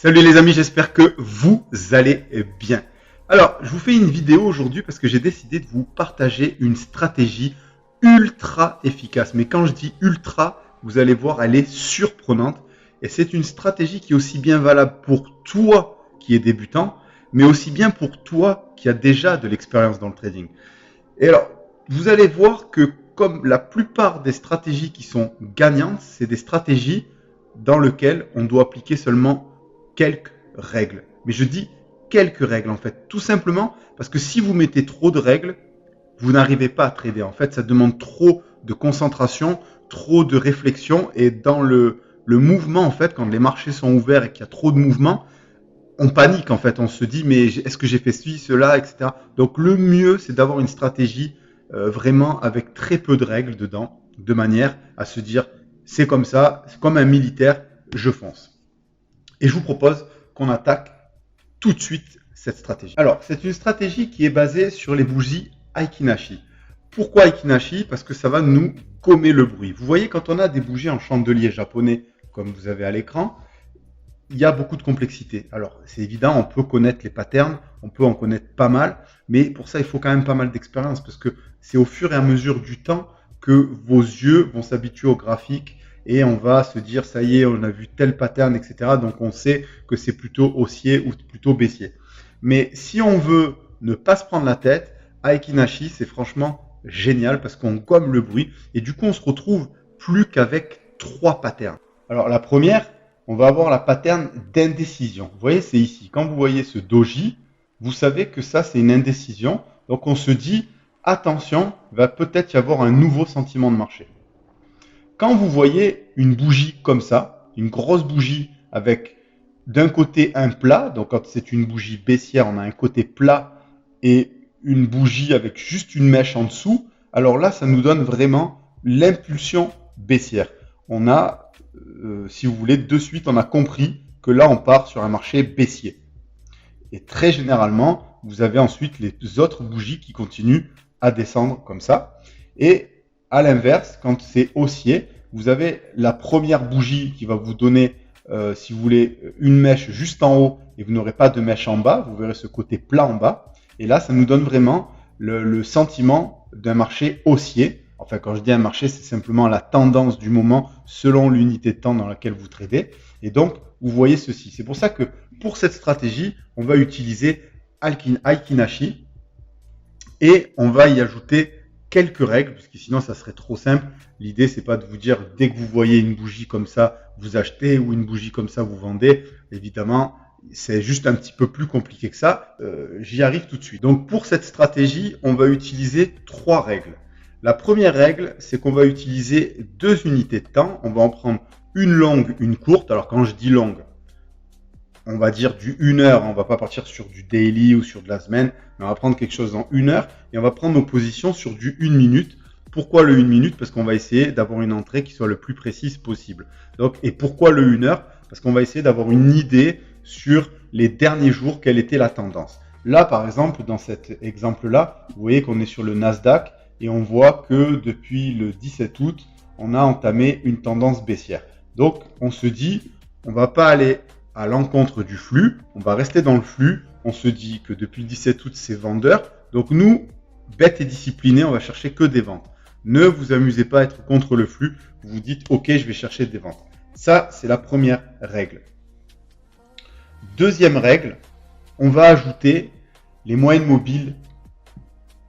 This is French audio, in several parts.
Salut les amis, j'espère que vous allez bien. Alors, je vous fais une vidéo aujourd'hui parce que j'ai décidé de vous partager une stratégie ultra efficace. Mais quand je dis ultra, vous allez voir, elle est surprenante. Et c'est une stratégie qui est aussi bien valable pour toi qui es débutant, mais aussi bien pour toi qui as déjà de l'expérience dans le trading. Et alors, vous allez voir que comme la plupart des stratégies qui sont gagnantes, c'est des stratégies dans lesquelles on doit appliquer seulement quelques règles. Mais je dis quelques règles en fait, tout simplement parce que si vous mettez trop de règles, vous n'arrivez pas à trader. En fait, ça demande trop de concentration, trop de réflexion et dans le mouvement en fait, quand les marchés sont ouverts et qu'il y a trop de mouvement, on panique en fait, on se dit mais est-ce que j'ai fait ceci, cela, etc. Donc le mieux c'est d'avoir une stratégie vraiment avec très peu de règles dedans, de manière à se dire c'est comme ça, c'est comme un militaire, je fonce. Et je vous propose qu'on attaque tout de suite cette stratégie. Alors, c'est une stratégie qui est basée sur les bougies Aiki-Nashi. Pourquoi Aiki-Nashi? Parce que ça va nous gommer le bruit. Vous voyez, quand on a des bougies en chandelier japonais, comme vous avez à l'écran, il y a beaucoup de complexité. Alors, c'est évident, on peut connaître les patterns, on peut en connaître pas mal, mais pour ça, il faut quand même pas mal d'expérience, parce que c'est au fur et à mesure du temps que vos yeux vont s'habituer au graphique, et on va se dire, ça y est, on a vu tel pattern, etc. Donc, on sait que c'est plutôt haussier ou plutôt baissier. Mais si on veut ne pas se prendre la tête, Aiki-Nashi, c'est franchement génial parce qu'on gomme le bruit. Et du coup, on se retrouve plus qu'avec 3 patterns. Alors, la première, on va avoir la pattern d'indécision. Vous voyez, c'est ici. Quand vous voyez ce doji, vous savez que ça, c'est une indécision. Donc, on se dit, attention, il va peut-être y avoir un nouveau sentiment de marché. Quand vous voyez une bougie comme ça, une grosse bougie avec d'un côté un plat, donc quand c'est une bougie baissière, on a un côté plat et une bougie avec juste une mèche en dessous, alors là, ça nous donne vraiment l'impulsion baissière. On a, si vous voulez, de suite, on a compris que là, on part sur un marché baissier. Et très généralement, vous avez ensuite les autres bougies qui continuent à descendre comme ça. Et à l'inverse, quand c'est haussier, vous avez la première bougie qui va vous donner, si vous voulez, une mèche juste en haut et vous n'aurez pas de mèche en bas. Vous verrez ce côté plat en bas. Et là, ça nous donne vraiment le sentiment d'un marché haussier. Enfin, quand je dis un marché, c'est simplement la tendance du moment selon l'unité de temps dans laquelle vous tradez. Et donc, vous voyez ceci. C'est pour ça que pour cette stratégie, on va utiliser Aiki-Nashi et on va y ajouter quelques règles, parce que sinon ça serait trop simple. L'idée, c'est pas de vous dire dès que vous voyez une bougie comme ça, vous achetez, ou une bougie comme ça, vous vendez. Évidemment, c'est juste un petit peu plus compliqué que ça. J'y arrive tout de suite. Donc pour cette stratégie, on va utiliser 3 règles. La première règle, c'est qu'on va utiliser 2 unités de temps. On va en prendre une longue, une courte. Alors quand je dis longue, on va dire du 1 heure, on va pas partir sur du daily ou sur de la semaine, mais on va prendre quelque chose en 1 heure et on va prendre nos positions sur du 1 minute. Pourquoi le 1 minute? Parce qu'on va essayer d'avoir une entrée qui soit le plus précise possible. Donc, et pourquoi le 1 heure? Parce qu'on va essayer d'avoir une idée sur les derniers jours, quelle était la tendance. Là, par exemple, dans cet exemple-là, vous voyez qu'on est sur le Nasdaq et on voit que depuis le 17 août, on a entamé une tendance baissière. Donc, on se dit, on va pas aller à l'encontre du flux, on va rester dans le flux, on se dit que depuis le 17 août c'est vendeur, donc nous, bêtes et disciplinés, on va chercher que des ventes. Ne vous amusez pas à être contre le flux, vous vous dites ok je vais chercher des ventes. Ça c'est la première règle. Deuxième règle, on va ajouter les moyennes mobiles,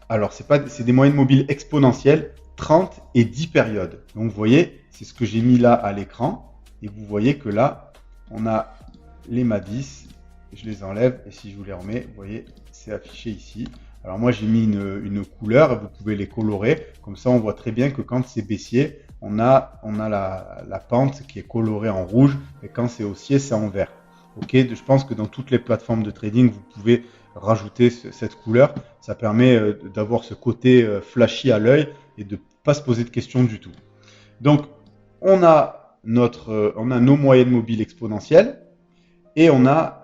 alors c'est des moyennes mobiles exponentielles, 30 et 10 périodes. Donc vous voyez, c'est ce que j'ai mis là à l'écran, et vous voyez que là, on a les MA10, je les enlève et si je vous les remets, vous voyez, c'est affiché ici. Alors moi j'ai mis une couleur, vous pouvez les colorer, comme ça on voit très bien que quand c'est baissier, on a la pente qui est colorée en rouge et quand c'est haussier, c'est en vert. Ok, je pense que dans toutes les plateformes de trading, vous pouvez rajouter cette couleur, ça permet d'avoir ce côté flashy à l'œil et de ne pas se poser de questions du tout. Donc on a nos moyennes mobiles exponentielles et on a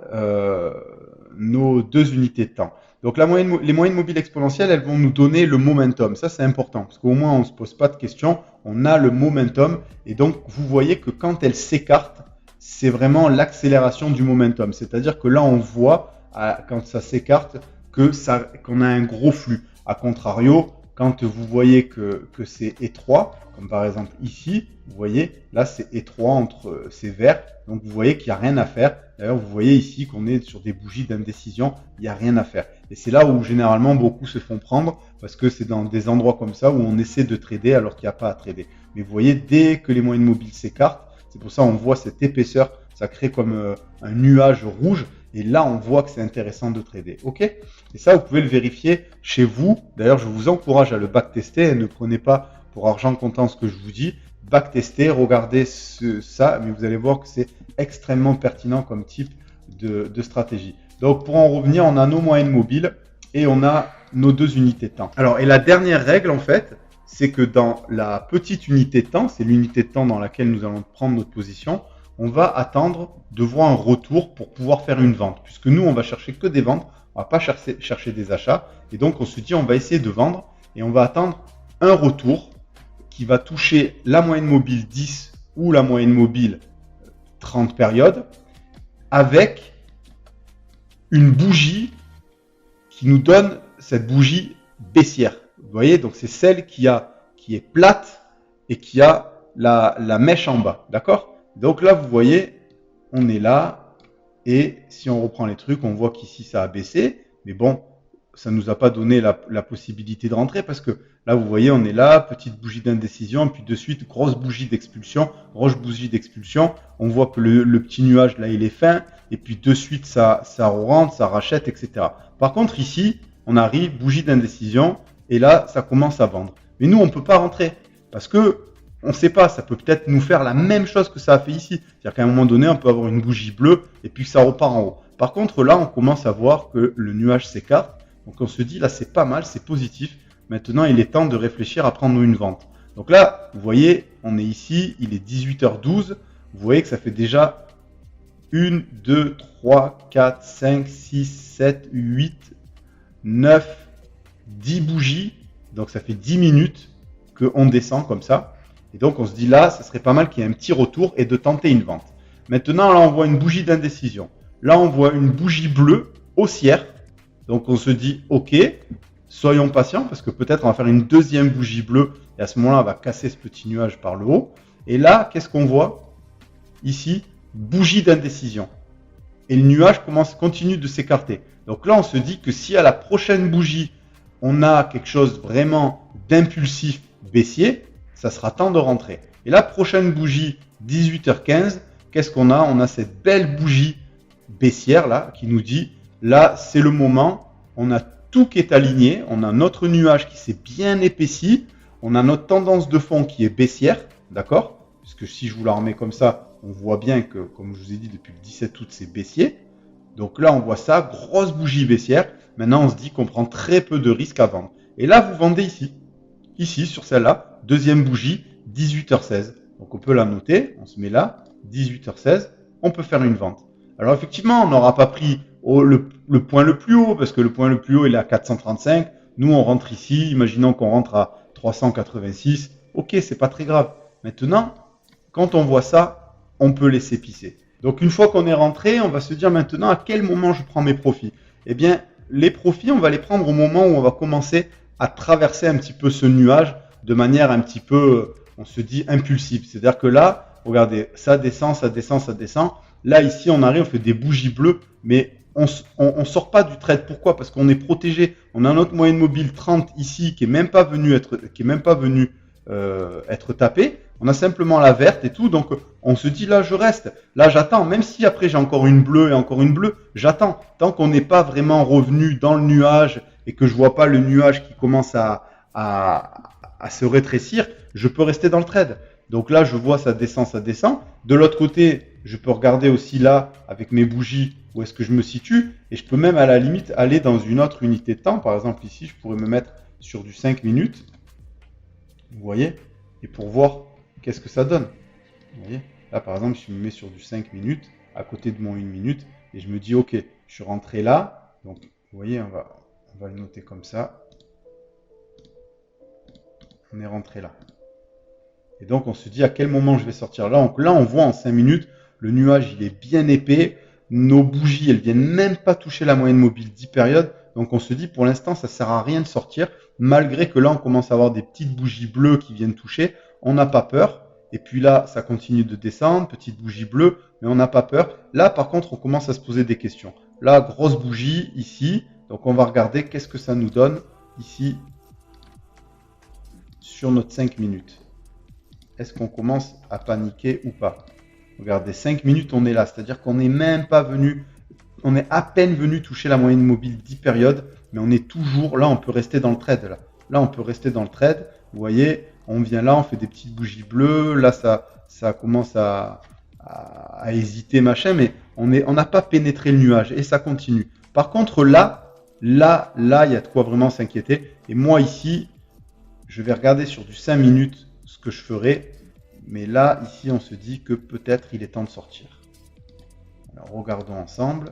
nos 2 unités de temps. Donc les moyennes mobiles exponentielles, elles vont nous donner le momentum. Ça, c'est important parce qu'au moins, on ne se pose pas de questions. On a le momentum et donc, vous voyez que quand elles s'écartent, c'est vraiment l'accélération du momentum. C'est-à-dire que là, on voit, quand ça s'écarte, qu'on a un gros flux. A contrario, quand vous voyez que c'est étroit, comme par exemple ici, vous voyez, là c'est étroit entre ces verts, donc vous voyez qu'il n'y a rien à faire. D'ailleurs, vous voyez ici qu'on est sur des bougies d'indécision, il n'y a rien à faire. Et c'est là où généralement beaucoup se font prendre, parce que c'est dans des endroits comme ça où on essaie de trader alors qu'il n'y a pas à trader. Mais vous voyez, dès que les moyennes mobiles s'écartent, c'est pour ça qu'on voit cette épaisseur, ça crée comme un nuage rouge. Et là, on voit que c'est intéressant de trader. OK? Et ça, vous pouvez le vérifier chez vous. D'ailleurs, je vous encourage à le backtester. Ne prenez pas pour argent comptant ce que je vous dis. Backtester, regardez ça, mais vous allez voir que c'est extrêmement pertinent comme type de stratégie. Donc, pour en revenir, on a nos moyennes mobiles et on a nos deux unités de temps. Alors, et la dernière règle, en fait, c'est que dans la petite unité de temps, c'est l'unité de temps dans laquelle nous allons prendre notre position, on va attendre de voir un retour pour pouvoir faire une vente. Puisque nous, on va chercher que des ventes, on va pas chercher des achats. Et donc, on se dit, on va essayer de vendre et on va attendre un retour qui va toucher la moyenne mobile 10 ou la moyenne mobile 30 périodes avec une bougie qui nous donne cette bougie baissière. Vous voyez, donc c'est celle qui est plate et qui a la mèche en bas. D'accord? Donc là, vous voyez, on est là, et si on reprend les trucs, on voit qu'ici, ça a baissé, mais bon, ça ne nous a pas donné la possibilité de rentrer, parce que là, vous voyez, on est là, petite bougie d'indécision, puis de suite, grosse bougie d'expulsion, on voit que le petit nuage, là, il est fin, et puis de suite, ça rentre, ça rachète, etc. Par contre, ici, on arrive, bougie d'indécision, et là, ça commence à vendre. Mais nous, on ne peut pas rentrer, parce que on ne sait pas, ça peut peut-être nous faire la même chose que ça a fait ici. C'est-à-dire qu'à un moment donné, on peut avoir une bougie bleue et puis ça repart en haut. Par contre, là, on commence à voir que le nuage s'écarte. Donc on se dit, là, c'est pas mal, c'est positif. Maintenant, il est temps de réfléchir à prendre une vente. Donc là, vous voyez, on est ici, il est 18h12. Vous voyez que ça fait déjà 1, 2, 3, 4, 5, 6, 7, 8, 9, 10 bougies. Donc ça fait 10 minutes qu'on descend comme ça. Et donc, on se dit là, ça serait pas mal qu'il y ait un petit retour et de tenter une vente. Maintenant, là, on voit une bougie d'indécision. Là, on voit une bougie bleue haussière. Donc, on se dit, OK, soyons patients parce que peut-être on va faire une deuxième bougie bleue et à ce moment-là, on va casser ce petit nuage par le haut. Et là, qu'est-ce qu'on voit? Ici, bougie d'indécision. Et le nuage continue de s'écarter. Donc là, on se dit que si à la prochaine bougie, on a quelque chose vraiment d'impulsif baissier, ça sera temps de rentrer. Et la prochaine bougie, 18h15, qu'est-ce qu'on a? On a cette belle bougie baissière là qui nous dit, là c'est le moment, on a tout qui est aligné, on a notre nuage qui s'est bien épaissi, on a notre tendance de fond qui est baissière, d'accord? Puisque si je vous la remets comme ça, on voit bien que, comme je vous ai dit, depuis le 17 août, c'est baissier. Donc là, on voit ça, grosse bougie baissière. Maintenant, on se dit qu'on prend très peu de risques à vendre. Et là, vous vendez ici. Ici, sur celle-là, deuxième bougie, 18h16. Donc on peut la noter, on se met là, 18h16, on peut faire une vente. Alors effectivement, on n'aura pas pris le point le plus haut, parce que le point le plus haut, il est à 435. Nous, on rentre ici, imaginons qu'on rentre à 386. Ok, c'est pas très grave. Maintenant, quand on voit ça, on peut laisser pisser. Donc une fois qu'on est rentré, on va se dire maintenant à quel moment je prends mes profits. Eh bien, les profits, on va les prendre au moment où on va commencer à traverser un petit peu ce nuage de manière un petit peu, on se dit, impulsive. C'est-à-dire que là, regardez, ça descend, ça descend, ça descend. Là, ici, on arrive, on fait des bougies bleues, mais on sort pas du trade. Pourquoi? Parce qu'on est protégé. On a notre moyenne mobile 30 ici qui est même pas venu être tapé. On a simplement la verte et tout, donc on se dit là je reste, là j'attends, même si après j'ai encore une bleue et encore une bleue, j'attends. Tant qu'on n'est pas vraiment revenu dans le nuage et que je vois pas le nuage qui commence à se rétrécir, je peux rester dans le trade. Donc là je vois ça descend, ça descend. De l'autre côté, je peux regarder aussi là avec mes bougies où est-ce que je me situe et je peux même à la limite aller dans une autre unité de temps. Par exemple ici, je pourrais me mettre sur du 5 minutes, vous voyez, et pour voir qu'est-ce que ça donne. Vous voyez, là par exemple, je me mets sur du 5 minutes à côté de mon 1 minute et je me dis ok, je suis rentré là. Donc vous voyez, on va le noter comme ça. On est rentré là. Et donc on se dit à quel moment je vais sortir. Là, on voit en 5 minutes Le nuage, il est bien épais. Nos bougies, elles viennent même pas toucher la moyenne mobile 10 périodes. Donc on se dit pour l'instant, ça sert à rien de sortir. Malgré que là, on commence à avoir des petites bougies bleues qui viennent toucher. On n'a pas peur. Et puis là, ça continue de descendre. Petite bougie bleue, mais on n'a pas peur. Là, par contre, on commence à se poser des questions. Là, grosse bougie ici. Donc on va regarder qu'est-ce que ça nous donne ici sur notre 5 minutes. Est-ce qu'on commence à paniquer ou pas? Regardez, 5 minutes, on est là. C'est-à-dire qu'on n'est même pas venu, on est à peine venu toucher la moyenne mobile 10 périodes, mais on est toujours là, on peut rester dans le trade. Là on peut rester dans le trade. Vous voyez, on vient là, on fait des petites bougies bleues. Là, ça commence à hésiter, machin, mais on n'a pas pénétré le nuage et ça continue. Par contre, là, il y a de quoi vraiment s'inquiéter. Et moi, ici, je vais regarder sur du 5 minutes ce que je ferai. Mais là, ici, on se dit que peut-être il est temps de sortir. Alors, regardons ensemble.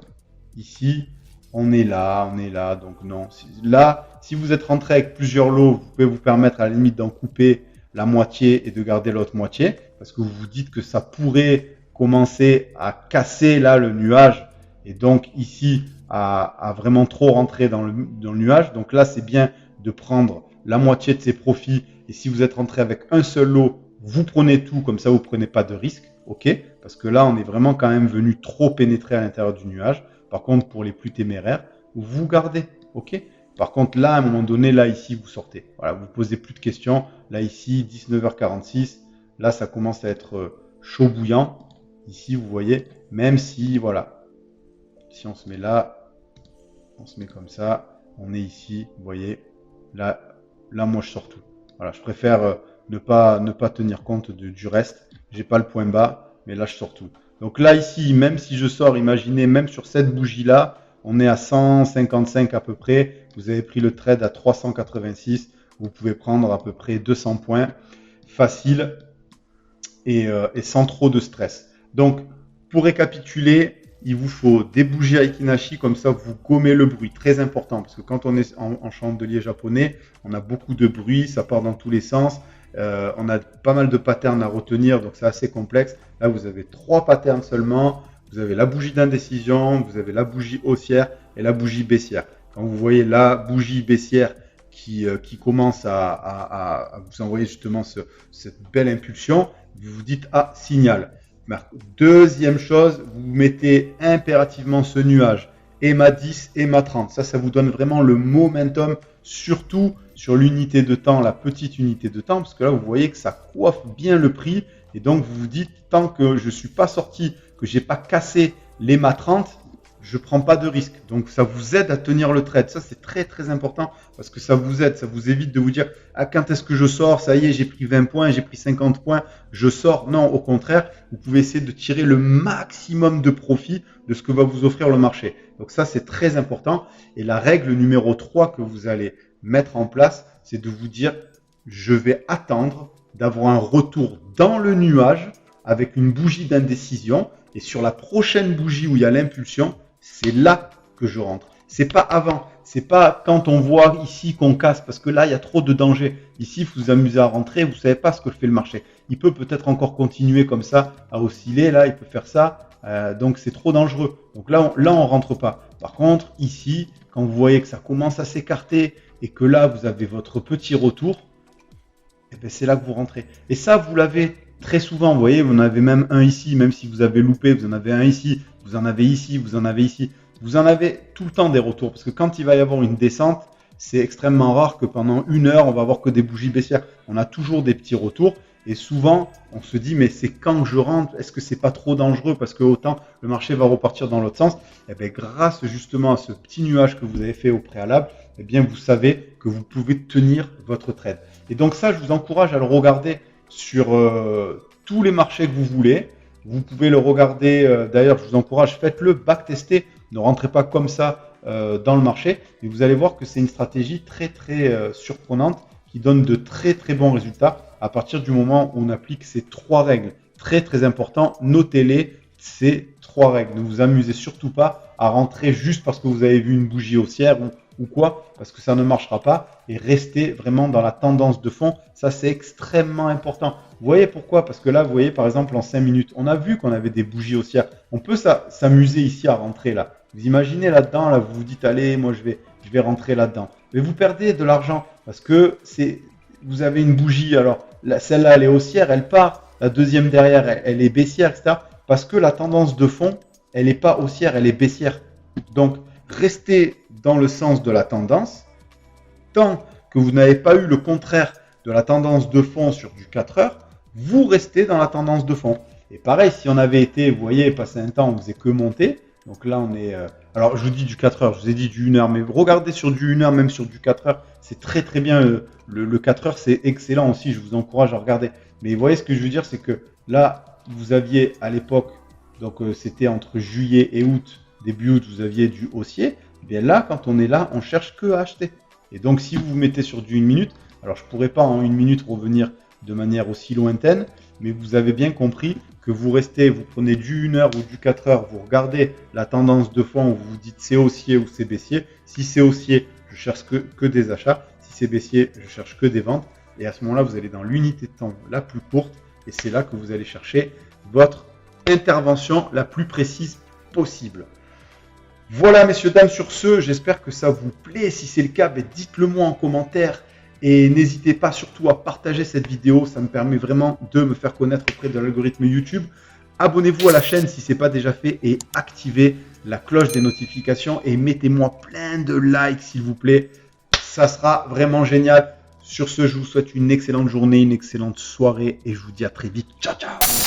Ici, on est là. Donc non. Là, si vous êtes rentré avec plusieurs lots, vous pouvez vous permettre à la limite d'en couper la moitié et de garder l'autre moitié. Parce que vous vous dites que ça pourrait commencer à casser là le nuage. Et donc ici, à vraiment trop rentrer dans le nuage. Donc là, c'est bien de prendre la moitié de ses profits. Et si vous êtes rentré avec un seul lot, vous prenez tout, comme ça vous ne prenez pas de risque, ok? Parce que là, on est vraiment quand même venu trop pénétrer à l'intérieur du nuage. Par contre, pour les plus téméraires, vous gardez, ok? Par contre, là, à un moment donné, là, ici, vous sortez. Voilà, vous posez plus de questions. Là, ici, 19h46, là, ça commence à être chaud bouillant. Ici, vous voyez, même si, voilà, si on se met là, on se met comme ça, on est ici, vous voyez, là, moi, je sors tout. Voilà, je préfère ne pas tenir compte du reste. J'ai pas le point bas, mais là je sors tout. Donc là ici, même si je sors, imaginez, même sur cette bougie là, on est à 155 à peu près. Vous avez pris le trade à 386. Vous pouvez prendre à peu près 200 points facile et sans trop de stress. Donc pour récapituler, il vous faut des bougies Aikinashi, comme ça vous gommez le bruit, très important, parce que quand on est en chandelier japonais, on a beaucoup de bruit, ça part dans tous les sens, on a pas mal de patterns à retenir, donc c'est assez complexe. Là vous avez 3 patterns seulement, vous avez la bougie d'indécision, vous avez la bougie haussière et la bougie baissière. Quand vous voyez la bougie baissière qui commence à vous envoyer justement cette belle impulsion, vous vous dites, ah, signal. Deuxième chose, vous mettez impérativement ce nuage, EMA 10, EMA 30. Ça vous donne vraiment le momentum, surtout sur l'unité de temps, la petite unité de temps, parce que là, vous voyez que ça coiffe bien le prix. Et donc, vous vous dites, tant que je ne suis pas sorti, que je n'ai pas cassé l'EMA 30, je ne prends pas de risque. Donc, ça vous aide à tenir le trade. Ça, c'est très, très important parce que ça vous aide, ça vous évite de vous dire, ah, quand est-ce que je sors? Ça y est, j'ai pris 20 points, j'ai pris 50 points, je sors. Non, au contraire, vous pouvez essayer de tirer le maximum de profit de ce que va vous offrir le marché. Donc, ça, c'est très important. Et la règle numéro 3 que vous allez mettre en place, c'est de vous dire, je vais attendre d'avoir un retour dans le nuage avec une bougie d'indécision. Et sur la prochaine bougie où il y a l'impulsion, c'est là que je rentre. C'est pas avant. C'est pas quand on voit ici qu'on casse, parce que là, il y a trop de danger. Ici, vous vous amusez à rentrer, vous savez pas ce que fait le marché. Il peut peut-être encore continuer comme ça, à osciller. Là, il peut faire ça. Donc, c'est trop dangereux. Donc là, on rentre pas. Par contre, ici, quand vous voyez que ça commence à s'écarter et que là, vous avez votre petit retour, eh bien, c'est là que vous rentrez. Et ça, vous l'avez très souvent. Vous voyez, vous en avez même un ici, même si vous avez loupé, vous en avez un ici, vous en avez ici, vous en avez ici. Vous en avez tout le temps des retours. Parce que quand il va y avoir une descente, c'est extrêmement rare que pendant 1 heure, on va avoir que des bougies baissières. On a toujours des petits retours. Et souvent, on se dit, mais c'est quand que je rentre? Est-ce que c'est pas trop dangereux? Parce que autant le marché va repartir dans l'autre sens. Et bien, grâce justement à ce petit nuage que vous avez fait au préalable, eh bien, vous savez que vous pouvez tenir votre trade. Et donc ça, je vous encourage à le regarder sur tous les marchés que vous voulez. Vous pouvez le regarder, d'ailleurs, je vous encourage, faites-le, backtester. Ne rentrez pas comme ça dans le marché. Et vous allez voir que c'est une stratégie très, très surprenante qui donne de très, très bons résultats à partir du moment où on applique ces 3 règles. Très, très important, notez-les, ces 3 règles. Ne vous amusez surtout pas à rentrer juste parce que vous avez vu une bougie haussière ou quoi, parce que ça ne marchera pas, et restez vraiment dans la tendance de fond. Ça, c'est extrêmement important. Vous voyez pourquoi? Parce que là, vous voyez, par exemple, en 5 minutes, on a vu qu'on avait des bougies haussières. On peut s'amuser ici à rentrer là. Vous imaginez là-dedans, là, vous vous dites, allez, moi, je vais rentrer là-dedans. Mais vous perdez de l'argent parce que vous avez une bougie. Alors, celle-là, elle est haussière, elle part. La deuxième derrière, elle est baissière, etc. Parce que la tendance de fond, elle n'est pas haussière, elle est baissière. Donc, restez dans le sens de la tendance. Tant que vous n'avez pas eu le contraire de la tendance de fond sur du 4 heures, vous restez dans la tendance de fond. Et pareil, si on avait été, vous voyez, passé un temps, on faisait que monter. Donc là, on est... alors, je vous dis du 4 heures, je vous ai dit du 1 heure, mais regardez sur du 1 heure, même sur du 4 heures, c'est très très bien. Le 4 heures, c'est excellent aussi, je vous encourage à regarder. Mais vous voyez, ce que je veux dire, c'est que là, vous aviez à l'époque, donc c'était entre juillet et août, début août, vous aviez du haussier. Et bien là, quand on est là, on cherche que à acheter. Et donc, si vous vous mettez sur du 1 minute, alors je ne pourrais pas en 1 minute revenir de manière aussi lointaine, mais vous avez bien compris que vous restez, vous prenez du 1 heure ou du 4 heures, vous regardez la tendance de fond, vous vous dites c'est haussier ou c'est baissier. Si c'est haussier, je cherche que des achats. Si c'est baissier, je cherche que des ventes. Et à ce moment-là, vous allez dans l'unité de temps la plus courte et c'est là que vous allez chercher votre intervention la plus précise possible. Voilà, messieurs, dames, sur ce, j'espère que ça vous plaît. Si c'est le cas, dites-le moi en commentaire et n'hésitez pas surtout à partager cette vidéo. Ça me permet vraiment de me faire connaître auprès de l'algorithme YouTube. Abonnez-vous à la chaîne si ce n'est pas déjà fait et activez la cloche des notifications et mettez-moi plein de likes, s'il vous plaît. Ça sera vraiment génial. Sur ce, je vous souhaite une excellente journée, une excellente soirée et je vous dis à très vite. Ciao, ciao!